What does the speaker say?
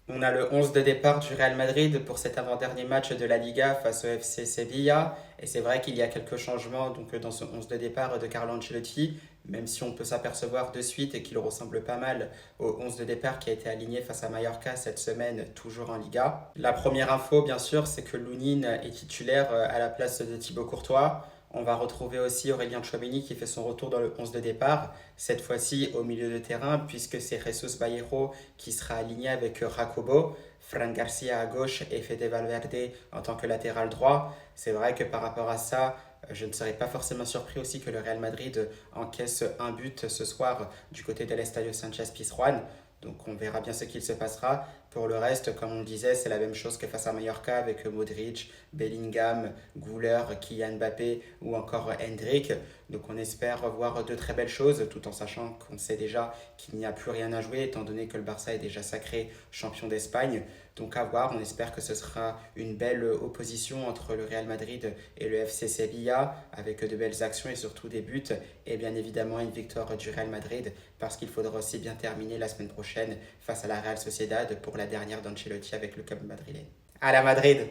On a le 11 de départ du Real Madrid pour cet avant-dernier match de la Liga face au FC Sevilla. Et c'est vrai qu'il y a quelques changements dans ce 11 de départ de Carlo Ancelotti, même si on peut s'apercevoir de suite et qu'il ressemble pas mal au 11 de départ qui a été aligné face à Mallorca cette semaine, toujours en Liga. La première info, bien sûr, c'est que Lounine est titulaire à la place de Thibaut Courtois. On va retrouver aussi Aurélien Tchouaméni qui fait son retour dans le 11 de départ, cette fois-ci au milieu de terrain, puisque c'est Jesus Bayejo qui sera aligné avec Jacobo, Fran Garcia à gauche et Fede Valverde en tant que latéral droit. C'est vrai que par rapport à ça, je ne serais pas forcément surpris aussi que le Real Madrid encaisse un but ce soir du côté de l'Estadio Sanchez Pizjuán. Donc on verra bien ce qu'il se passera. Pour le reste, comme on le disait, c'est la même chose que face à Mallorca avec Modric, Bellingham, Güler, Kylian Mbappé ou encore Hendrik. Donc on espère voir de très belles choses tout en sachant qu'on sait déjà qu'il n'y a plus rien à jouer étant donné que le Barça est déjà sacré champion d'Espagne. Donc à voir, on espère que ce sera une belle opposition entre le Real Madrid et le FC Sevilla avec de belles actions et surtout des buts et bien évidemment une victoire du Real Madrid parce qu'il faudra aussi bien terminer la semaine prochaine face à la Real Sociedad pour la dernière d'Ancelotti avec le club madrilène. À la Madrid!